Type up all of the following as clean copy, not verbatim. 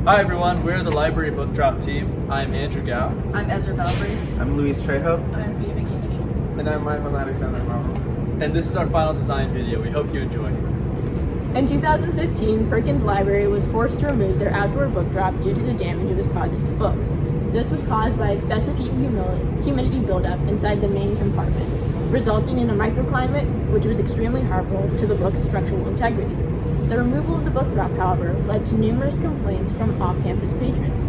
Hi everyone, we're the Library Book Drop team. I'm Andrew Gao. I'm Ezra Belgrave. I'm Trejo. I'm Ava Ganeshan. And I'm Alexander Mavrov. And this is our final design video. We hope you enjoy. In 2015, Perkins Library was forced to remove their outdoor book drop due to the damage it was causing to books. This was caused by excessive heat and humidity buildup inside the main compartment, resulting in a microclimate which was extremely harmful to the book's structural integrity. The removal of the book drop, however, led to numerous complaints from off-campus patrons,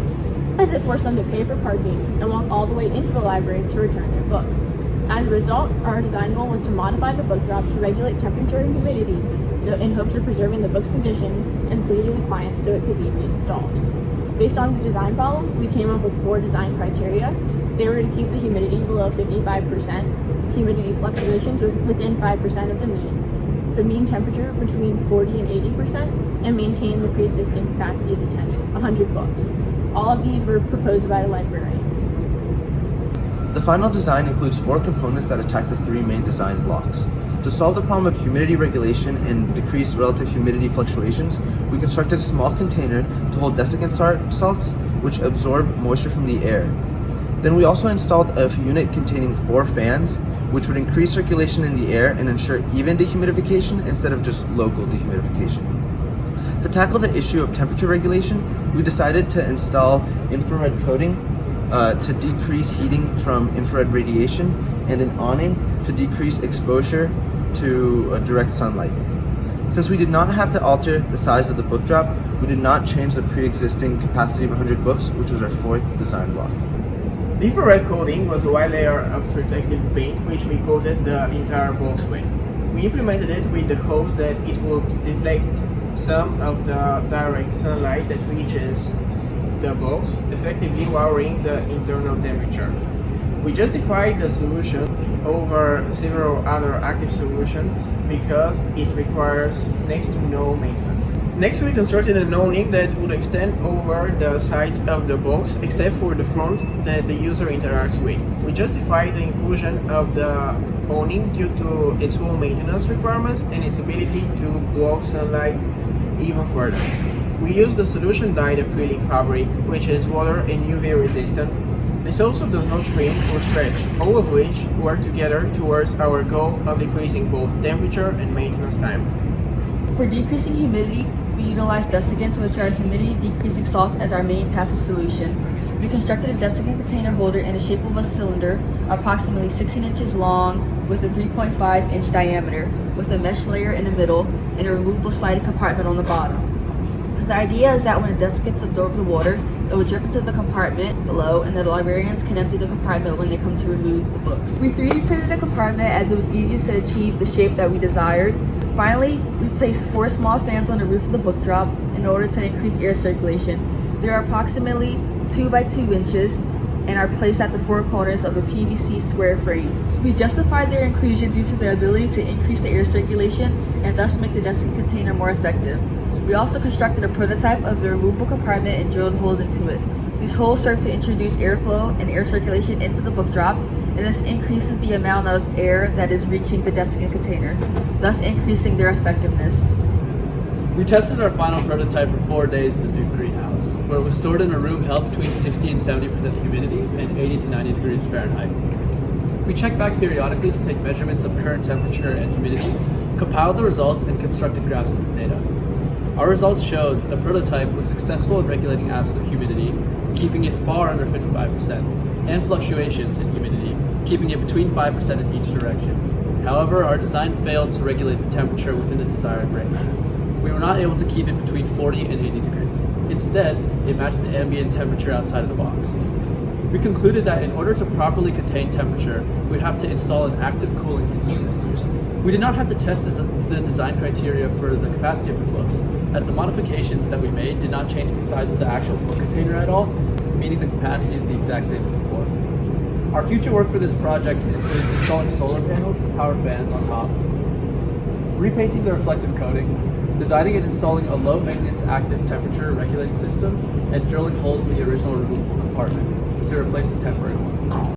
as it forced them to pay for parking and walk all the way into the library to return their books. As a result, our design goal was to modify the book drop to regulate temperature and humidity, so in hopes of preserving the book's conditions and pleasing the clients so it could be reinstalled. Based on the design problem, we came up with 4 design criteria. They were to keep the humidity below 55%, humidity fluctuations within 5% of the mean temperature between 40 and 80%, and maintain the pre-existing capacity of the tent, 100 books. All of these were proposed by librarians. The final design includes 4 components that attack the 3 main design blocks. To solve the problem of humidity regulation and decrease relative humidity fluctuations, we constructed a small container to hold desiccant salts, which absorb moisture from the air. Then we also installed a unit containing 4 fans, which would increase circulation in the air and ensure even dehumidification instead of just local dehumidification. To tackle the issue of temperature regulation, we decided to install infrared coating to decrease heating from infrared radiation, and an awning to decrease exposure to direct sunlight. Since we did not have to alter the size of the book drop, we did not change the pre-existing capacity of 100 books, which was our 4th design block. The infrared coating was a white layer of reflective paint which we coated the entire box with. We implemented it with the hopes that it would deflect some of the direct sunlight that reaches the box, effectively lowering the internal temperature. We justified the solution over several other active solutions because it requires next to no maintenance. Next, we constructed an awning that would extend over the sides of the box except for the front that the user interacts with. We justified the inclusion of the awning due to its low maintenance requirements and its ability to block sunlight even further. We used the solution dyed acrylic fabric, which is water and UV resistant. This also does not shrink or stretch, all of which work together towards our goal of decreasing both temperature and maintenance time. For decreasing humidity, we utilized desiccants, which are humidity decreasing salts, as our main passive solution. We constructed a desiccant container holder in the shape of a cylinder, approximately 16 inches long with a 3.5 inch diameter, with a mesh layer in the middle and a removable sliding compartment on the bottom. The idea is that when the desiccants absorb the water, it will drip into the compartment below, and the librarians can empty the compartment when they come to remove the books. We 3D printed the compartment as it was easiest to achieve the shape that we desired. Finally, we placed 4 small fans on the roof of the book drop in order to increase air circulation. They are approximately 2 by 2 inches and are placed at the 4 corners of a PVC square frame. We justified their inclusion due to their ability to increase the air circulation and thus make the desiccant container more effective. We also constructed a prototype of the removable compartment and drilled holes into it. These holes serve to introduce airflow and air circulation into the book drop, and this increases the amount of air that is reaching the desiccant container, thus increasing their effectiveness. We tested our final prototype for 4 days in the Duke greenhouse, where it was stored in a room held between 60 and 70% humidity and 80 to 90 degrees Fahrenheit. We checked back periodically to take measurements of current temperature and humidity, compiled the results, and constructed graphs of the data. Our results showed that the prototype was successful in regulating absolute humidity, keeping it far under 55%, and fluctuations in humidity, keeping it between 5% in each direction. However, our design failed to regulate the temperature within the desired range. We were not able to keep it between 40 and 80 degrees. Instead, it matched the ambient temperature outside of the box. We concluded that in order to properly contain temperature, we'd have to install an active cooling instrument. We did not have to test the design criteria for the capacity of the books, as the modifications that we made did not change the size of the actual book container at all, meaning the capacity is the exact same as before. Our future work for this project includes installing solar panels to power fans on top, repainting the reflective coating, designing and installing a low-maintenance active temperature regulating system, and drilling holes in the original removable compartment to replace the temporary one.